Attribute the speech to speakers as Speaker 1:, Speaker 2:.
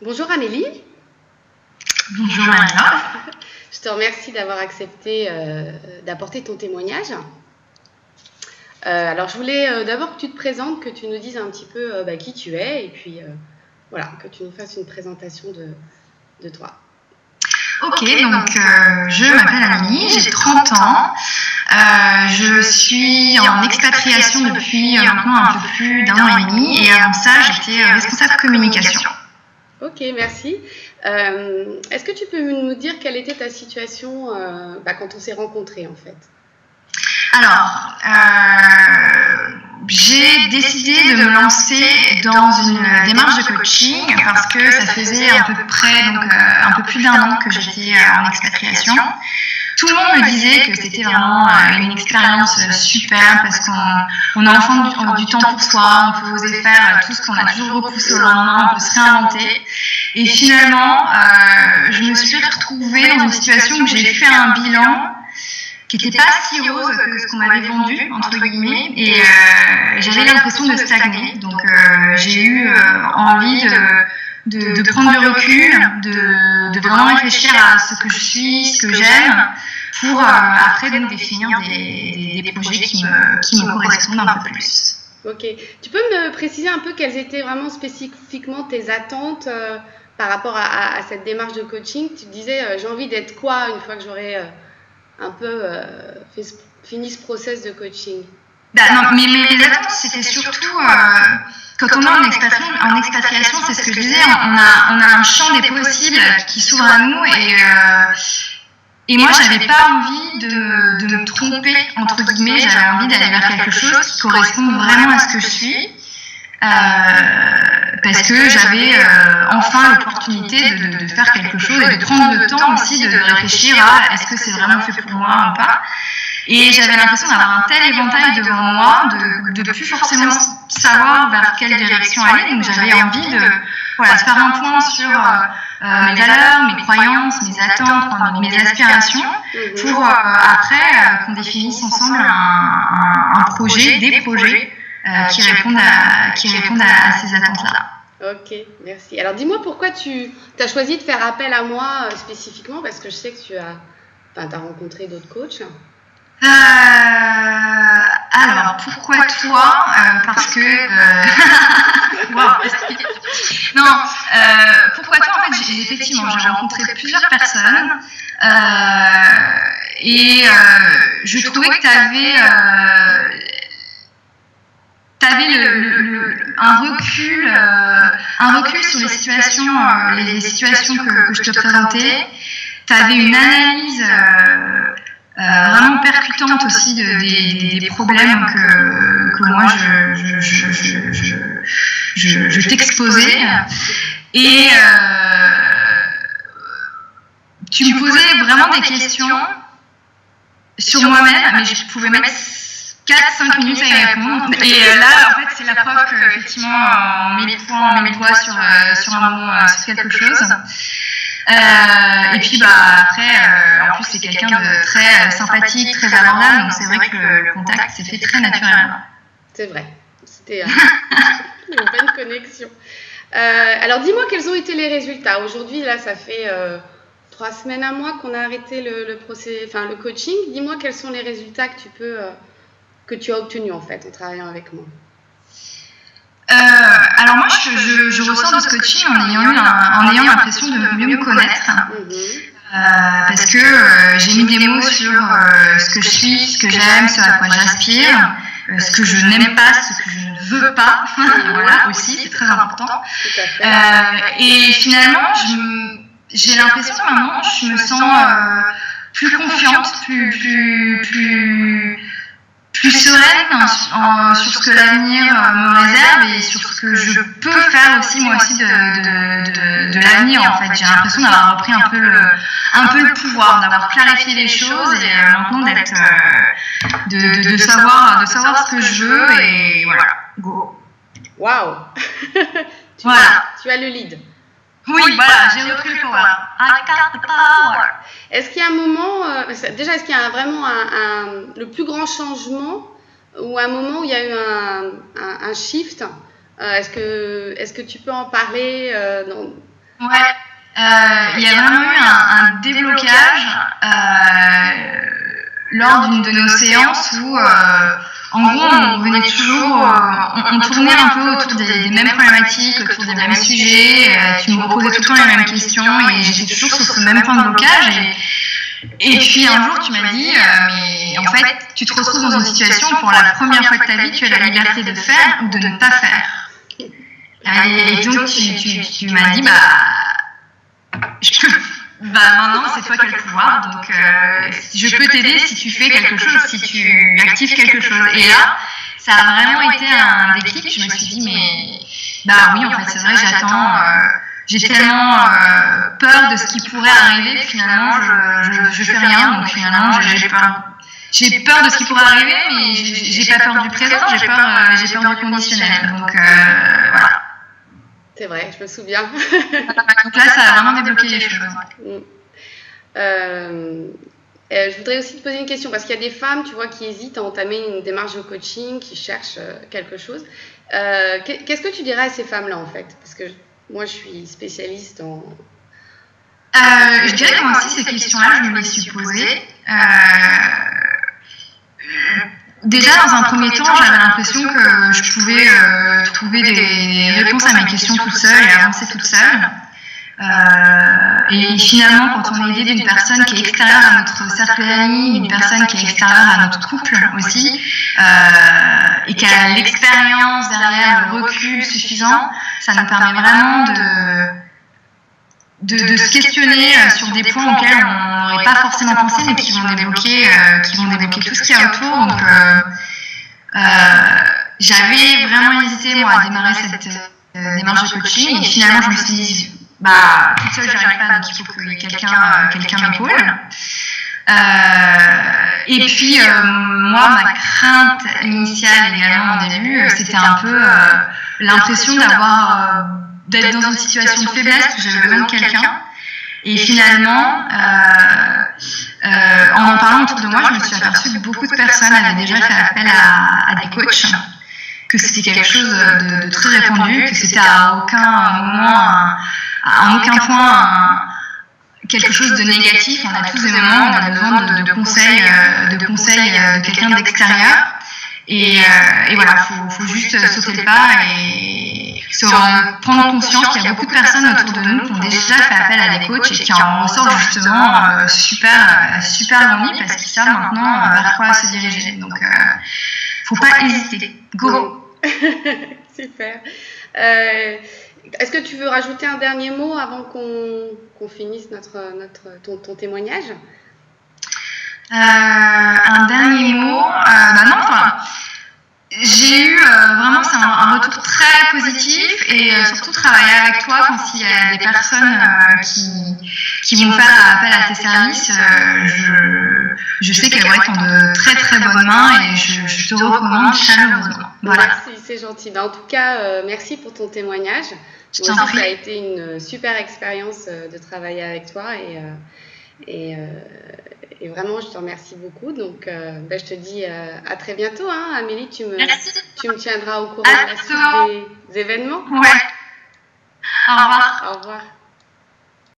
Speaker 1: Bonjour Amélie.
Speaker 2: Bonjour Anna.
Speaker 1: Je te remercie d'avoir accepté d'apporter ton témoignage. Alors je voulais d'abord que tu te présentes, que tu nous dises un petit peu qui tu es et puis voilà, que tu nous fasses une présentation de toi.
Speaker 2: Ok, donc je m'appelle Amélie, j'ai 30 ans. Je suis en expatriation depuis maintenant un peu plus d'1 an et demi et avant ça j'étais responsable communication.
Speaker 1: Ok, merci. Est-ce que tu peux nous dire quelle était ta situation quand on s'est rencontrés en fait?
Speaker 2: Alors, j'ai décidé de me lancer dans une démarche de coaching parce que ça faisait à peu près, donc un peu plus d'1 an que j'étais en expatriation. Tout le monde me disait que c'était vraiment une expérience super parce qu'on a enfin du temps pour soi, on peut oser faire tout ce qu'on a toujours repoussé au lendemain, on peut se réinventer. Et finalement, je me suis retrouvée dans une situation où j'ai fait un bilan qui n'était pas si rose que ce qu'on m'avait vendu, entre guillemets, et j'avais l'impression de stagner. Donc j'ai eu envie de prendre du recul, de vraiment réfléchir à ce que je suis, ce que j'aime, pour après donc définir des projets qui me correspondent un peu plus.
Speaker 1: Ok. Tu peux me préciser un peu quelles étaient vraiment spécifiquement tes attentes par rapport à cette démarche de coaching? Tu te disais, j'ai envie d'être quoi une fois que j'aurai un peu fini ce process de coaching?
Speaker 2: Non, mais mes attentes, c'était surtout quand on est en expatriation, c'est ce que je disais, on a un champ des possibles qui s'ouvre à nous et moi, j'avais pas envie de me tromper, entre guillemets, j'avais envie d'aller vers quelque chose qui correspond vraiment à ce que je suis. Parce que j'avais enfin l'opportunité de faire quelque chose et de prendre le temps aussi de réfléchir à est-ce que c'est vraiment fait pour moi ou pas. Et j'avais l'impression d'avoir un tel éventail devant moi, de plus forcément savoir vers quelle direction aller. Donc j'avais envie de faire un point sur mes valeurs, mes croyances, mes attentes, mes aspirations, pour après qu'on définisse ensemble un projet, des projets qui répondent à ces attentes-là.
Speaker 1: Ok, merci. Alors dis-moi pourquoi tu as choisi de faire appel à moi spécifiquement, parce que je sais que tu as rencontré d'autres coachs.
Speaker 2: Alors, pourquoi toi Parce que... Non, pourquoi toi? En fait, effectivement, j'ai rencontré plusieurs personnes et je trouvais que tu avais... un recul sur les situations que je te présentais. Tu avais une analyse vraiment percutante aussi des problèmes que moi je t'exposais. Et tu me posais vraiment des questions sur moi-même, mais je pouvais mettre 4-5 minutes à y répondre. Et là, en fait, c'est la preuve qu'effectivement, on met le doigt sur un mot, sur quelque chose. Et puis, après, en plus, c'est quelqu'un de très sympathique, très abordable, donc c'est vrai que le contact s'est fait très naturellement.
Speaker 1: C'est vrai. C'était une bonne connexion. Alors, dis-moi, quels ont été les résultats? Aujourd'hui, là, ça fait 3 semaines à moi qu'on a arrêté le coaching. Dis-moi, quels sont les résultats que tu as obtenus, en fait, en travaillant avec moi?
Speaker 2: Alors moi, je ressors de ce coaching en ayant l'impression de mieux me connaître, parce que j'ai mis des mots sur ce que je suis, ce que j'aime, ce à quoi j'aspire, ce que je n'aime pas, ce que je ne veux pas. Voilà, aussi, c'est très important. Et finalement, j'ai l'impression que maintenant, je me sens plus confiante, plus sereine sur ce que l'avenir me réserve et sur ce que je peux faire aussi moi aussi de l'avenir. En fait, j'ai l'impression d'avoir repris un peu le pouvoir, d'avoir clarifié les choses et maintenant de savoir ce que je veux et voilà, go.
Speaker 1: Waouh. Tu as le lead.
Speaker 2: Oui, voilà, j'ai repris le power. I got the power.
Speaker 1: Est-ce qu'il y a un moment, déjà, est-ce qu'il y a vraiment le plus grand changement ou un moment où il y a eu un shift? Est-ce que tu peux en parler
Speaker 2: Ouais. Il y a vraiment eu un déblocage lors d'une de nos séances où, en gros, on venait toujours, on tournait un peu autour des mêmes problématiques, autour des mêmes sujets. Tu me reposais tout le temps les mêmes questions et j'étais toujours sur ce même point de blocage. Et puis un jour, tu m'as dit, mais en fait, tu te retrouves dans une situation où pour la première fois de ta vie, tu as la liberté de faire ou de ne pas faire. Et donc, tu m'as dit, maintenant, c'est toi qui as le pouvoir, donc je peux t'aider si tu fais quelque chose, si tu actives quelque chose. Et là, ça a vraiment été un déclic. Je me suis dit, mais oui, en fait, c'est vrai, j'attends. J'ai tellement peur de ce qui pourrait arriver que finalement, je fais rien. Donc finalement, j'ai peur de ce qui pourrait arriver, mais j'ai pas peur du présent, j'ai peur du conditionnel. Donc voilà.
Speaker 1: C'est vrai, je me souviens.
Speaker 2: Donc là, ça a vraiment débloqué les choses.
Speaker 1: Je voudrais aussi te poser une question, parce qu'il y a des femmes, tu vois, qui hésitent à entamer une démarche de coaching, qui cherchent quelque chose. Qu'est-ce que tu dirais à ces femmes-là, en fait? Parce que moi, je suis spécialiste en...
Speaker 2: Je dirais que moi aussi, ces questions-là, je me les suis posées. Déjà, dans un premier temps, j'avais l'impression que je pouvais trouver des réponses à mes questions toute seule et avancer toute seule. Et finalement, quand on est aidé d'une personne qui est extérieure à notre cercle d'amis, d'une personne qui est extérieure à notre couple aussi, et qui a l'expérience derrière, le recul suffisant, ça nous permet vraiment de se questionner sur des points auxquels on n'aurait pas forcément pensé, mais qui vont débloquer tout ce qu'il y a autour. Donc, j'avais vraiment hésité, moi, à démarrer cette démarche de coaching, et finalement, je me suis dit, toute seule, j'arrive pas, donc il faut que quelqu'un m'épaule. Et puis, moi, ma crainte initiale également au début, c'était un peu l'impression d'être dans une situation de faiblesse, que j'avais besoin de quelqu'un. Et finalement, en parlant autour de moi, je me suis aperçue que beaucoup de personnes avaient déjà fait appel à des coachs, que c'était quelque chose de très répandu, que c'était à aucun moment, à aucun point quelque chose de négatif. On a tous des moments où on a besoin de conseils de quelqu'un d'extérieur. Et voilà, faut juste sauter le pas et prendre conscience qu'il y a beaucoup de personnes autour de nous qui ont déjà fait appel à des coachs et qui en ressortent justement super grandis parce qu'ils savent maintenant vers quoi se diriger. Donc, faut pas hésiter. Go!
Speaker 1: Super. Est-ce que tu veux rajouter un dernier mot avant qu'on finisse ton témoignage?
Speaker 2: Un dernier mot, non, enfin, j'ai eu vraiment, c'est un retour très positif et surtout travailler avec toi quand il y a des personnes qui vont faire appel à tes services, je sais qu'elles vont être en de très très bonnes mains et je te recommande chaleureusement. Voilà.
Speaker 1: Merci, c'est gentil. En tout cas, merci pour ton témoignage. Ça a été une super expérience de travailler avec toi et vraiment, je te remercie beaucoup. Donc, je te dis à très bientôt. Hein. Amélie, tu me tiendras au courant de la suite des événements.
Speaker 2: Ouais. Au revoir.
Speaker 1: Au revoir.